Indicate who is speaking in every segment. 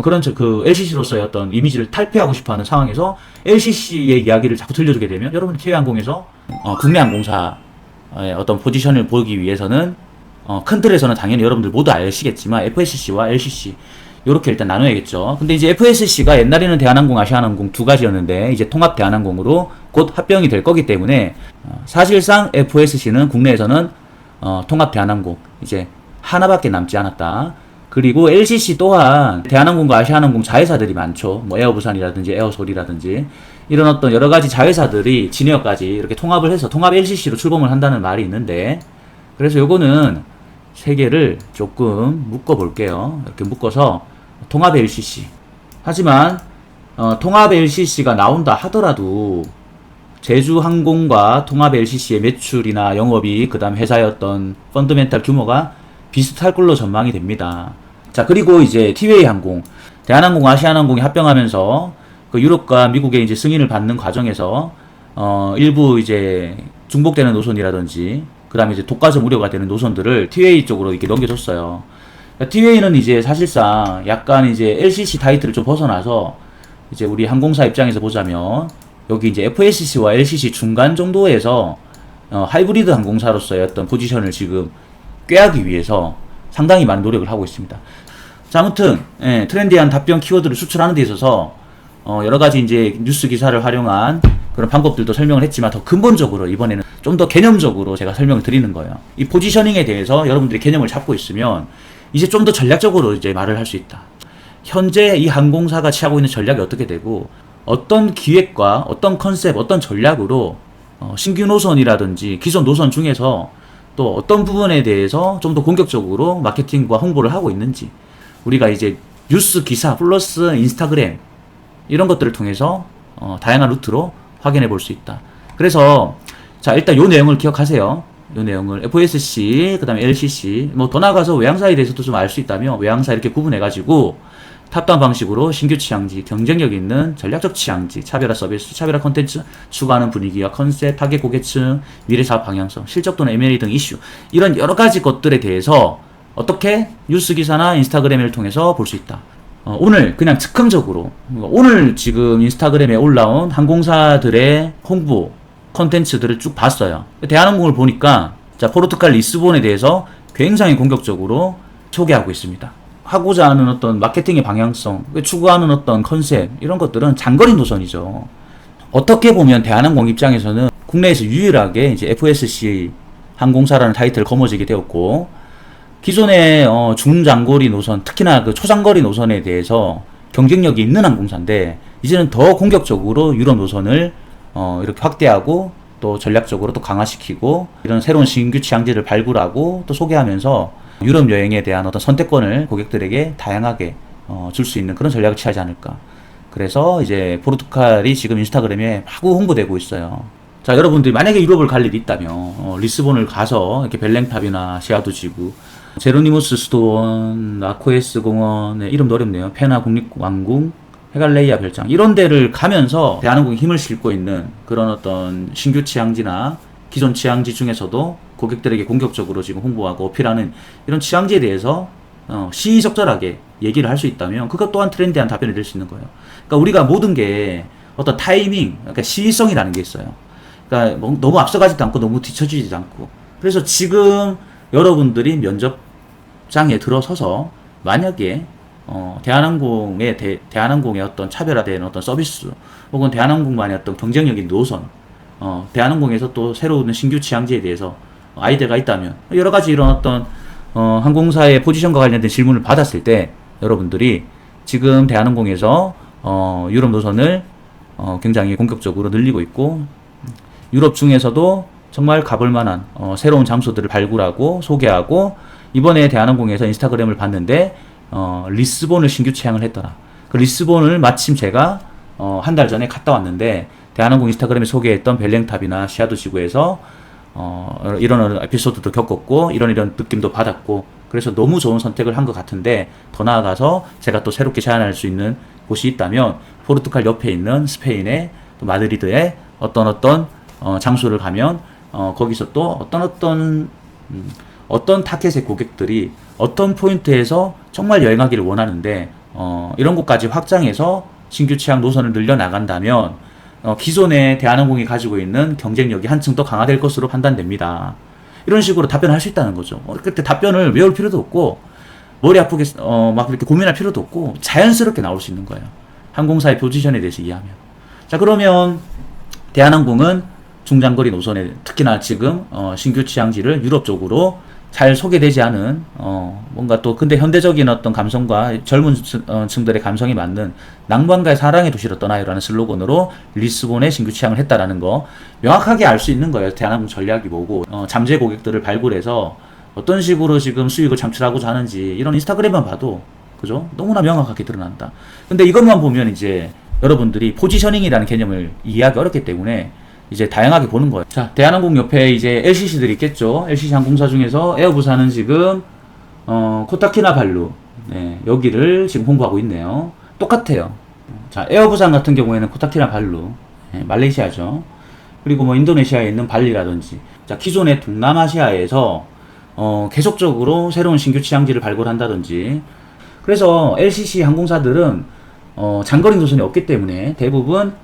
Speaker 1: 그런 그 LCC로서의 어떤 이미지를 탈피하고 싶어하는 상황에서 LCC의 이야기를 자꾸 들려주게 되면 여러분 티웨이항공에서 국내 항공사의 어떤 포지션을 보기 위해서는 큰 틀에서는 당연히 여러분들 모두 아시겠지만 FSC와 LCC 요렇게 일단 나눠야겠죠. 근데 이제 FSC가 옛날에는 대한항공, 아시아나항공 두 가지였는데 이제 통합 대한항공으로 곧 합병이 될 거기 때문에 사실상 FSC는 국내에서는 통합 대한항공 이제 하나밖에 남지 않았다. 그리고 LCC 또한 대한항공과 아시아나항공 자회사들이 많죠. 뭐 에어부산이라든지 에어솔이라든지 이런 어떤 여러 가지 자회사들이 진에어까지 이렇게 통합을 해서 통합 LCC로 출범을 한다는 말이 있는데, 그래서 요거는 세 개를 조금 묶어 볼게요. 이렇게 묶어서 통합 LCC. 하지만 통합 LCC가 나온다 하더라도 제주항공과 통합 LCC의 매출이나 영업이 그다음 회사의 어떤 펀더멘탈 규모가 비슷할 걸로 전망이 됩니다. 자, 그리고 이제 티웨이 항공, 대한항공, 아시아나항공이 합병하면서 그 유럽과 미국의 이제 승인을 받는 과정에서 일부 이제 중복되는 노선이라든지 그다음에 이제 독과점 우려가 되는 노선들을 티웨이 쪽으로 이렇게 넘겨줬어요. 티웨이는 이제 사실상 약간 이제 LCC 타이틀을 좀 벗어나서 이제 우리 항공사 입장에서 보자면 여기 이제 FSC와 LCC 중간 정도에서 하이브리드 항공사로서의 어떤 포지션을 지금 꾀하기 위해서 상당히 많은 노력을 하고 있습니다. 자, 아무튼 트렌디한 답변 키워드를 수출하는 데 있어서 여러 가지 이제 뉴스 기사를 활용한 그런 방법들도 설명을 했지만 더 근본적으로 이번에는 좀 더 개념적으로 제가 설명을 드리는 거예요. 이 포지셔닝에 대해서 여러분들이 개념을 잡고 있으면 이제 좀 더 전략적으로 이제 말을 할 수 있다. 현재 이 항공사가 취하고 있는 전략이 어떻게 되고 어떤 기획과 어떤 컨셉, 어떤 전략으로 신규 노선이라든지 기존 노선 중에서 또 어떤 부분에 대해서 좀 더 공격적으로 마케팅과 홍보를 하고 있는지 우리가 이제 뉴스 기사 플러스 인스타그램 이런 것들을 통해서 다양한 루트로 확인해 볼 수 있다. 그래서 자, 일단 요 내용을 기억하세요. 요 내용을 FSC, 그 다음에 LCC, 뭐 더 나아가서 외항사에 대해서도 좀 알 수 있다면 외항사 이렇게 구분해가지고 탑다운 방식으로 신규 취향지, 경쟁력 있는 전략적 취향지, 차별화 서비스, 차별화 컨텐츠, 추구하는 분위기와 컨셉, 타겟 고객층, 미래 사업 방향성, 실적 또는 M&A 등 이슈, 이런 여러 가지 것들에 대해서 어떻게 뉴스 기사나 인스타그램을 통해서 볼 수 있다. 오늘 그냥 즉흥적으로 오늘 지금 인스타그램에 올라온 항공사들의 홍보 컨텐츠들을 쭉 봤어요. 대한항공을 보니까 자, 포르투갈 리스본에 대해서 굉장히 공격적으로 소개하고 있습니다. 하고자 하는 어떤 마케팅의 방향성, 추구하는 어떤 컨셉, 이런 것들은 장거리 노선이죠. 어떻게 보면 대한항공 입장에서는 국내에서 유일하게 이제 FSC 항공사라는 타이틀을 거머쥐게 되었고, 기존의 중장거리 노선, 특히나 그 초장거리 노선에 대해서 경쟁력이 있는 항공사인데, 이제는 더 공격적으로 유럽 노선을 이렇게 확대하고 또 전략적으로 또 강화시키고 이런 새로운 신규 취향지를 발굴하고 또 소개하면서 유럽 여행에 대한 어떤 선택권을 고객들에게 다양하게 줄 수 있는 그런 전략을 취하지 않을까. 그래서 이제 포르투갈이 지금 인스타그램에 마구 홍보되고 있어요. 자, 여러분들이 만약에 유럽을 갈 일이 있다면 리스본을 가서 이렇게 벨랭탑이나 시아도 지구, 제로니무스 수도원, 나코에스 공원, 이름도 어렵네요. 페나 국립왕궁, 헤갈레이아 별장, 이런 데를 가면서 대한항공이 힘을 싣고 있는 그런 어떤 신규 취향지나 기존 취향지 중에서도 고객들에게 공격적으로 지금 홍보하고 어필하는 이런 취향지에 대해서 시의적절하게 얘기를 할 수 있다면 그것 또한 트렌디한 답변이 될 수 있는 거예요. 그러니까 우리가 모든 게 어떤 타이밍, 그러니까 시의성이라는 게 있어요. 그러니까 너무 앞서가지도 않고 너무 뒤처지지도 않고. 그래서 지금 여러분들이 면접장에 들어서서 만약에 대한항공의 어떤 차별화된 어떤 서비스 혹은 대한항공만의 어떤 경쟁력인 노선, 대한항공에서 또 새로운 신규 취향지에 대해서 아이디어가 있다면 여러 가지 이런 어떤 항공사의 포지션과 관련된 질문을 받았을 때 여러분들이 지금 대한항공에서 유럽 노선을 굉장히 공격적으로 늘리고 있고, 유럽 중에서도 정말 가볼 만한 새로운 장소들을 발굴하고 소개하고, 이번에 대한항공에서 인스타그램을 봤는데 리스본을 신규 취향을 했더라. 그 리스본을 마침 제가 한 달 전에 갔다 왔는데 대한항공 인스타그램에 소개했던 벨랭탑이나 시아도 지구에서 이런 에피소드도 겪었고 이런 느낌도 받았고, 그래서 너무 좋은 선택을 한 것 같은데, 더 나아가서 제가 또 새롭게 제안할 수 있는 곳이 있다면 포르투갈 옆에 있는 스페인의 또 마드리드의 어떤 장소를 가면 거기서 또 어떤 타겟의 고객들이 어떤 포인트에서 정말 여행하기를 원하는데 이런 곳까지 확장해서 신규 취항 노선을 늘려나간다면 기존의 대한항공이 가지고 있는 경쟁력이 한층 더 강화될 것으로 판단됩니다. 이런 식으로 답변을 할 수 있다는 거죠. 그때 답변을 외울 필요도 없고 머리 아프게 막 이렇게 고민할 필요도 없고 자연스럽게 나올 수 있는 거예요. 항공사의 포지션에 대해서 이해하면. 자, 그러면 대한항공은 중장거리 노선에 특히나 지금 신규 취항지를 유럽 쪽으로 잘 소개되지 않은 뭔가 또 근데 현대적인 어떤 감성과 젊은 층들의 감성이 맞는 낭만과의 사랑의 도시로 떠나요라는 슬로건으로 리스본에 신규 취항을 했다라는 거 명확하게 알 수 있는 거예요. 대한항공 전략이 뭐고 잠재 고객들을 발굴해서 어떤 식으로 지금 수익을 창출하고자 하는지 이런 인스타그램만 봐도 그죠? 너무나 명확하게 드러난다. 근데 이것만 보면 이제 여러분들이 포지셔닝이라는 개념을 이해하기 어렵기 때문에 이제 다양하게 보는 거예요. 자, 대한항공 옆에 이제 LCC들이 있겠죠. LCC 항공사 중에서 에어부산은 지금 코타키나발루 여기를 지금 홍보하고 있네요. 똑같아요. 자, 에어부산 같은 경우에는 코타키나발루 말레이시아죠. 그리고 뭐 인도네시아에 있는 발리라든지 자, 기존의 동남아시아에서 계속적으로 새로운 신규 취항지를 발굴한다든지 그래서 LCC 항공사들은 장거리 노선이 없기 때문에 대부분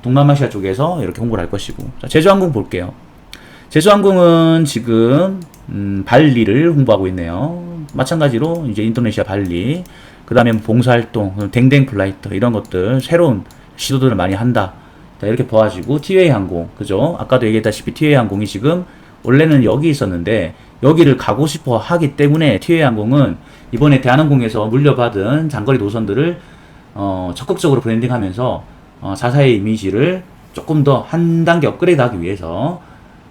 Speaker 1: 동남아시아 쪽에서 이렇게 홍보를 할 것이고 자, 제주항공 볼게요. 제주항공은 지금 발리를 홍보하고 있네요. 마찬가지로 이제 인도네시아 발리 그 다음에 봉사활동 댕댕 플라이트 이런 것들 새로운 시도들을 많이 한다. 자, 이렇게 보아지고 티웨이 항공 그죠? 아까도 얘기했다시피 티웨이 항공이 지금 원래는 여기 있었는데 여기를 가고 싶어 하기 때문에 티웨이 항공은 이번에 대한항공에서 물려받은 장거리 노선들을 적극적으로 브랜딩하면서 자사의 이미지를 조금 더 한 단계 업그레이드 하기 위해서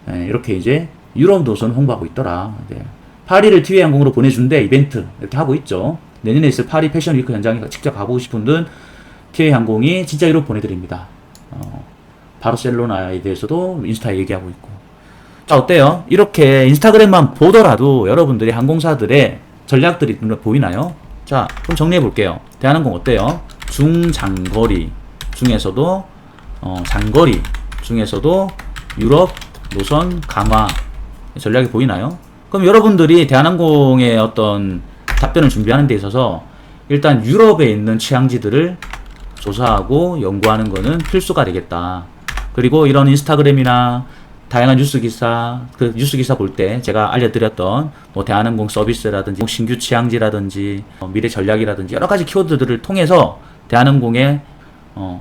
Speaker 1: 이렇게 이제 유럽 노선 홍보하고 있더라. 파리를 티웨이 항공으로 보내준대 이벤트 이렇게 하고 있죠. 내년에 있을 파리 패션 위크 현장에 직접 가보고 싶은 분 티웨이 항공이 진짜 유럽 보내드립니다. 바르셀로나에 대해서도 인스타에 얘기하고 있고 자 어때요? 이렇게 인스타그램만 보더라도 여러분들이 항공사들의 전략들이 눈에 보이나요? 자 그럼 정리해 볼게요. 대한항공 어때요? 중장거리 중에서도 장거리 중에서도 유럽 노선 강화 전략이 보이나요? 그럼 여러분들이 대한항공의 어떤 답변을 준비하는 데 있어서 일단 유럽에 있는 취항지들을 조사하고 연구하는 것은 필수가 되겠다. 그리고 이런 인스타그램이나 다양한 뉴스 기사, 그 뉴스 기사 볼 때 제가 알려드렸던 뭐 대한항공 서비스라든지 신규 취항지라든지 미래 전략이라든지 여러 가지 키워드들을 통해서 대한항공의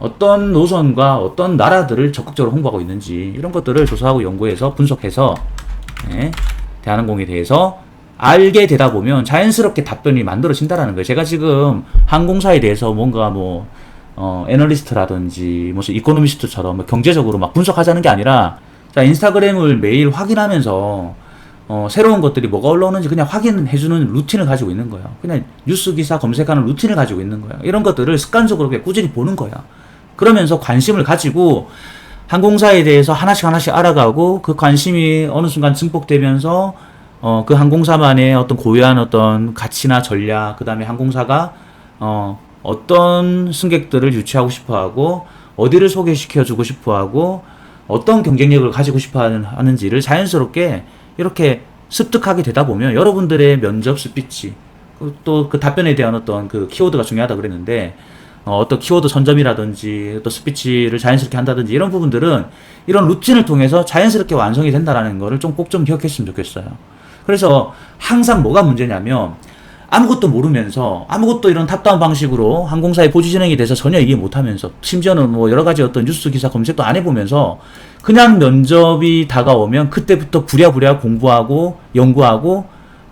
Speaker 1: 어떤 노선과 어떤 나라들을 적극적으로 홍보하고 있는지 이런 것들을 조사하고 연구해서 분석해서 대한항공에 대해서 알게 되다 보면 자연스럽게 답변이 만들어진다라는 거예요. 제가 지금 항공사에 대해서 뭔가 뭐 애널리스트라든지 무슨 이코노미스트처럼 뭐 경제적으로 막 분석하자는 게 아니라 자, 인스타그램을 매일 확인하면서 새로운 것들이 뭐가 올라오는지 그냥 확인해주는 루틴을 가지고 있는 거예요. 그냥 뉴스 기사 검색하는 루틴을 가지고 있는 거예요. 이런 것들을 습관적으로 그냥 꾸준히 보는 거야. 그러면서 관심을 가지고 항공사에 대해서 하나씩 알아가고 그 관심이 어느 순간 증폭되면서 그 항공사만의 어떤 고유한 어떤 가치나 전략, 그 다음에 항공사가 어떤 승객들을 유치하고 싶어하고 어디를 소개시켜주고 싶어하고 어떤 경쟁력을 가지고 싶어 하는지를 자연스럽게 이렇게 습득하게 되다 보면 여러분들의 면접 스피치 또 그 답변에 대한 어떤 그 키워드가 중요하다 그랬는데 어떤 키워드 선점이라든지 또 스피치를 자연스럽게 한다든지 이런 부분들은 이런 루틴을 통해서 자연스럽게 완성이 된다라는 거를 좀 꼭 좀 기억했으면 좋겠어요. 그래서 항상 뭐가 문제냐면 아무것도 모르면서 아무것도 이런 탑다운 방식으로 항공사의 포지셔닝에 대해서 전혀 이해 못하면서 심지어는 뭐 여러 가지 어떤 뉴스 기사 검색도 안 해보면서 그냥 면접이 다가오면 그때부터 부랴부랴 공부하고 연구하고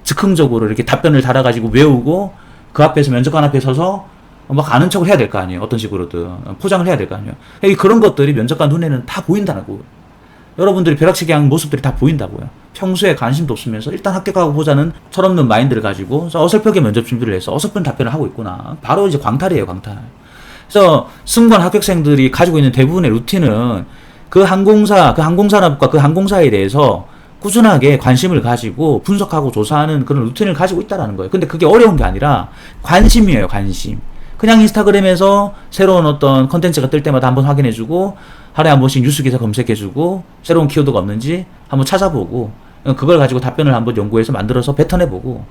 Speaker 1: 즉흥적으로 이렇게 답변을 달아가지고 외우고 그 앞에서 면접관 앞에 서서 막 아는 척을 해야 될 거 아니에요. 어떤 식으로든 포장을 해야 될 거 아니에요. 그런 것들이 면접관 눈에는 다 보인다고. 여러분들이 벼락치기 하는 모습들이 다 보인다고요. 평소에 관심도 없으면서 일단 합격하고 보자는 철없는 마인드를 가지고 어설프게 면접 준비를 해서 어설픈 답변을 하고 있구나. 바로 이제 광탈이에요, 광탈. 그래서 승무원 합격생들이 가지고 있는 대부분의 루틴은 그 항공사나 그 항공사에 대해서 꾸준하게 관심을 가지고 분석하고 조사하는 그런 루틴을 가지고 있다라는 거예요. 근데 그게 어려운 게 아니라 관심이에요, 관심. 그냥 인스타그램에서 새로운 어떤 컨텐츠가 뜰 때마다 한번 확인해주고 하루에 한 번씩 뉴스 기사 검색해주고 새로운 키워드가 없는지 한번 찾아보고 그걸 가지고 답변을 한번 연구해서 만들어서 뱉어내보고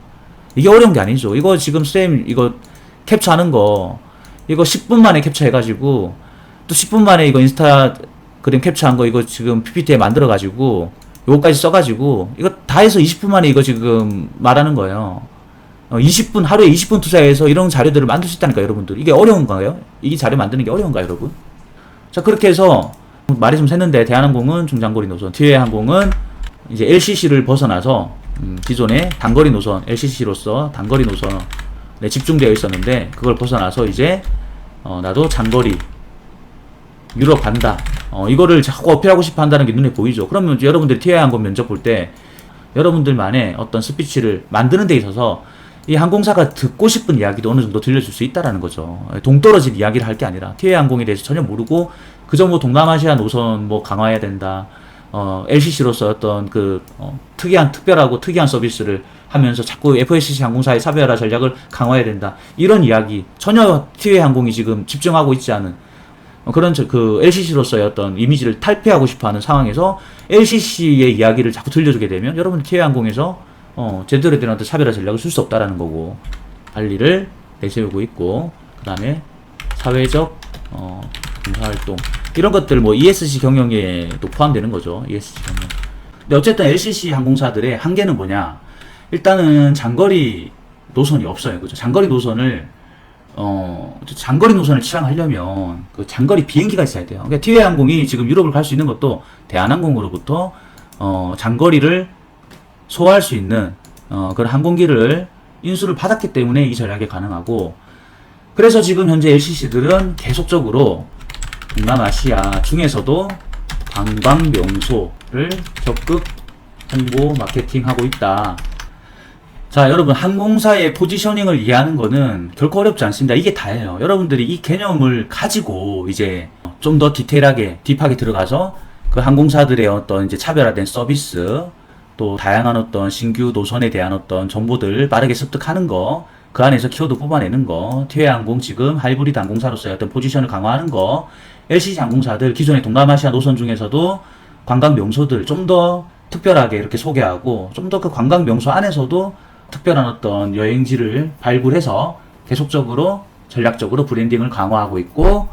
Speaker 1: 이게 어려운 게 아니죠. 이거 지금 쌤 이거 캡처하는 거 이거 10분 만에 캡처해가지고 또 10분 만에 이거 인스타그램 캡처한 거 이거 지금 PPT에 만들어가지고 요거까지 써가지고 이거 다 해서 20분 만에 이거 지금 말하는 거예요. 20분 하루에 20분 투자해서 이런 자료들을 만들 수 있다니까 여러분들. 이게 어려운가요? 이 자료 만드는 게 어려운가요 여러분? 자 그렇게 해서 말이 좀 샜는데 대한항공은 중장거리 노선, 티웨이항공은 이제 LCC를 벗어나서 기존의 단거리 노선, LCC로서 단거리 노선에 집중되어 있었는데 그걸 벗어나서 이제 나도 장거리 유럽 간다. 이거를 자꾸 어필하고 싶어 한다는 게 눈에 보이죠. 그러면 이제 여러분들이 티웨이항공 면접 볼 때 여러분들만의 어떤 스피치를 만드는 데 있어서 이 항공사가 듣고 싶은 이야기도 어느 정도 들려줄 수 있다라는 거죠. 동떨어진 이야기를 할 게 아니라 티웨이항공에 대해서 전혀 모르고 그저 뭐 동남아시아 노선 뭐 강화해야 된다. LCC로서 어떤 특별하고 특이한 서비스를 하면서 자꾸 FLCC 항공사의 차별화 전략을 강화해야 된다. 이런 이야기 전혀 티웨이항공이 지금 집중하고 있지 않은 그런 LCC로서의 어떤 이미지를 탈피하고 싶어하는 상황에서 LCC의 이야기를 자꾸 들려주게 되면 여러분 티웨이항공에서 제대로 된 어떤 차별화 전략을 쓸 수 없다라는 거고 관리를 내세우고 있고 그 다음에 사회적 봉사활동 이런 것들 뭐 ESG 경영에도 포함되는 거죠. ESG 경영. 근데 어쨌든 LCC 항공사들의 한계는 뭐냐? 일단은 장거리 노선이 없어요. 그죠? 장거리 노선을 취항하려면 그 장거리 비행기가 있어야 돼요. 그러니까 티웨이항공이 지금 유럽을 갈 수 있는 것도 대한항공으로부터 장거리를 소화할 수 있는 그런 항공기를 인수를 받았기 때문에 이 전략이 가능하고 그래서 지금 현재 LCC들은 계속적으로 동남아시아 중에서도 관광 명소를 적극 홍보 마케팅하고 있다. 자 여러분 항공사의 포지셔닝을 이해하는 거는 결코 어렵지 않습니다. 이게 다예요. 여러분들이 이 개념을 가지고 이제 좀 더 디테일하게 딥하게 들어가서 그 항공사들의 어떤 이제 차별화된 서비스 또 다양한 어떤 신규 노선에 대한 어떤 정보들 빠르게 습득하는 거 그 안에서 키워드 뽑아내는 거 티웨이항공 지금 하이브리드 항공사로서의 어떤 포지션을 강화하는 거 LCC 항공사들 기존의 동남아시아 노선 중에서도 관광 명소들 좀 더 특별하게 이렇게 소개하고 좀 더 그 관광 명소 안에서도 특별한 어떤 여행지를 발굴해서 계속적으로 전략적으로 브랜딩을 강화하고 있고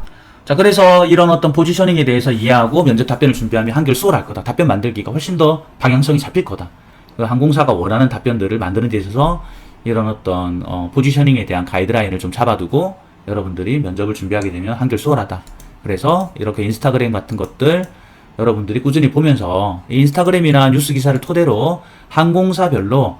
Speaker 1: 자 그래서 이런 어떤 포지셔닝에 대해서 이해하고 면접 답변을 준비하면 한결 수월할 거다. 답변 만들기가 훨씬 더 방향성이 잡힐 거다. 그 항공사가 원하는 답변들을 만드는 데 있어서 이런 어떤 포지셔닝에 대한 가이드라인을 좀 잡아두고 여러분들이 면접을 준비하게 되면 한결 수월하다. 그래서 이렇게 인스타그램 같은 것들 여러분들이 꾸준히 보면서 인스타그램이나 뉴스 기사를 토대로 항공사별로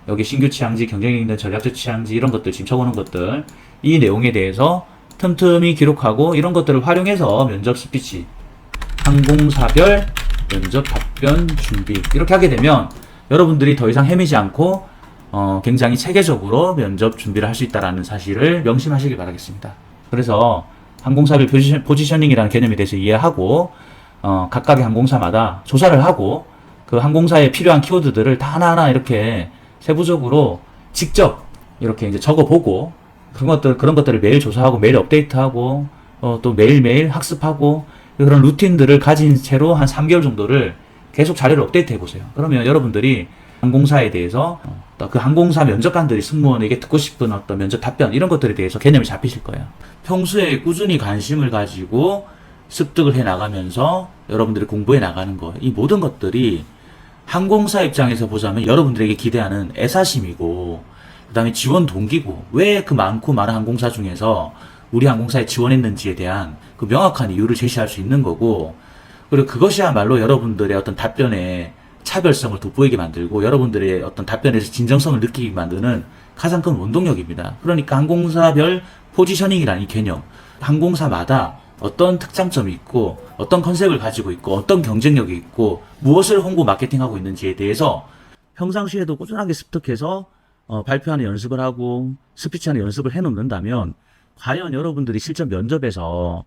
Speaker 1: 여기 신규 취향지, 경쟁력 있는 전략적 취향지 이런 것들 지금 적어놓은 것들 이 내용에 대해서 틈틈이 기록하고 이런 것들을 활용해서 면접 스피치, 항공사별 면접 답변 준비 이렇게 하게 되면 여러분들이 더 이상 헤매지 않고 굉장히 체계적으로 면접 준비를 할 수 있다는 사실을 명심하시길 바라겠습니다. 그래서 항공사별 포지셔닝이라는 개념에 대해서 이해하고 각각의 항공사마다 조사를 하고 그 항공사에 필요한 키워드들을 다 하나하나 이렇게 세부적으로 직접 이렇게 이제 적어보고 그런 것들을 매일 조사하고 매일 업데이트하고 또 매일매일 학습하고 그런 루틴들을 가진 채로 한 3개월 정도를 계속 자료를 업데이트 해보세요. 그러면 여러분들이 항공사에 대해서 또 그 항공사 면접관들이 승무원에게 듣고 싶은 어떤 면접 답변 이런 것들에 대해서 개념이 잡히실 거예요. 평소에 꾸준히 관심을 가지고 습득을 해 나가면서 여러분들이 공부해 나가는 거 이 모든 것들이 항공사 입장에서 보자면 여러분들에게 기대하는 애사심이고 그 다음에 지원 동기고 왜 그 많고 많은 항공사 중에서 우리 항공사에 지원했는지에 대한 그 명확한 이유를 제시할 수 있는 거고 그리고 그것이야말로 여러분들의 어떤 답변에 차별성을 돋보이게 만들고 여러분들의 어떤 답변에서 진정성을 느끼게 만드는 가장 큰 원동력입니다. 그러니까 항공사별 포지셔닝이라는 이 개념 항공사마다 어떤 특장점이 있고 어떤 컨셉을 가지고 있고 어떤 경쟁력이 있고 무엇을 홍보 마케팅하고 있는지에 대해서 평상시에도 꾸준하게 습득해서 발표하는 연습을 하고 스피치하는 연습을 해놓는다면 과연 여러분들이 실전 면접에서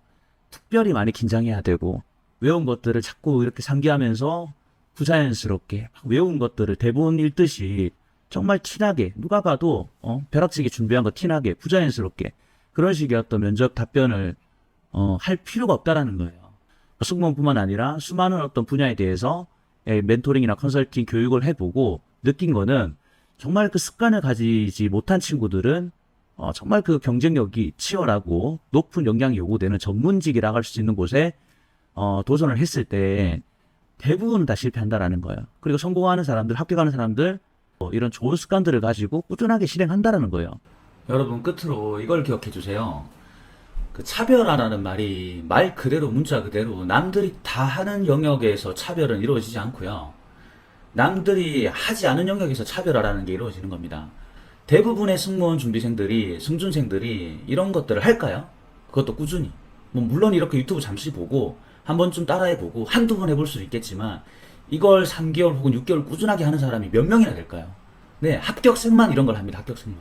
Speaker 1: 특별히 많이 긴장해야 되고 외운 것들을 자꾸 이렇게 상기하면서 부자연스럽게 외운 것들을 대본 읽듯이 정말 티나게 누가 봐도 벼락치기 준비한 거 티나게 부자연스럽게 그런 식의 어떤 면접 답변을 할 필요가 없다라는 거예요. 승무원뿐만 아니라 수많은 어떤 분야에 대해서 멘토링이나 컨설팅 교육을 해보고 느낀 거는 정말 그 습관을 가지지 못한 친구들은
Speaker 2: 정말 그 경쟁력이 치열하고 높은 역량이 요구되는 전문직이라고 할 수 있는 곳에 도전을 했을 때 대부분 다 실패한다라는 거예요. 그리고 성공하는 사람들, 합격하는 사람들 이런 좋은 습관들을 가지고 꾸준하게 실행한다라는 거예요.
Speaker 1: 여러분 끝으로 이걸 기억해 주세요. 그 차별화라는 말이 말 그대로 문자 그대로 남들이 다 하는 영역에서 차별은 이루어지지 않고요. 남들이 하지 않은 영역에서 차별화라는 게 이루어지는 겁니다. 대부분의 승무원 준비생들이, 승준생들이 이런 것들을 할까요? 그것도 꾸준히. 뭐 물론 이렇게 유튜브 잠시 보고 한 번쯤 따라해보고 한두 번 해볼 수도 있겠지만 이걸 3개월 혹은 6개월 꾸준하게 하는 사람이 몇 명이나 될까요? 네, 합격생만 이런 걸 합니다. 합격생만.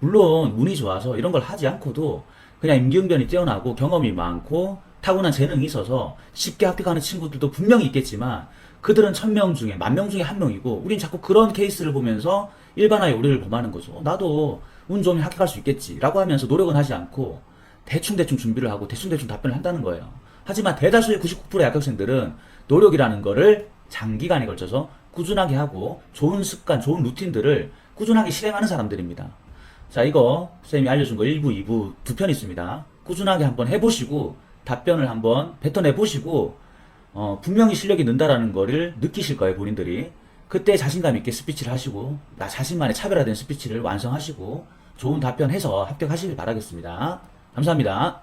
Speaker 1: 물론 운이 좋아서 이런 걸 하지 않고도 그냥 임기응변이 뛰어나고 경험이 많고 타고난 재능이 있어서 쉽게 합격하는 친구들도 분명히 있겠지만 그들은 1000명 중에 10,000명 중에 한 명이고 우린 자꾸 그런 케이스를 보면서 일반화의 오류를 범하는 거죠. 나도 운 좋으면 합격할 수 있겠지 라고 하면서 노력은 하지 않고 대충대충 준비를 하고 대충대충 답변을 한다는 거예요. 하지만 대다수의 99%의 합격생들은 노력이라는 거를 장기간에 걸쳐서 꾸준하게 하고 좋은 습관, 좋은 루틴들을 꾸준하게 실행하는 사람들입니다. 자, 이거 쌤이 알려준 거 1부, 2부 두 편 있습니다. 꾸준하게 한번 해보시고 답변을 한번 뱉어내보시고 분명히 실력이 는다라는 거를 느끼실 거예요, 본인들이. 그때 자신감 있게 스피치를 하시고 나 자신만의 차별화된 스피치를 완성하시고 좋은 답변해서 합격하시길 바라겠습니다. 감사합니다.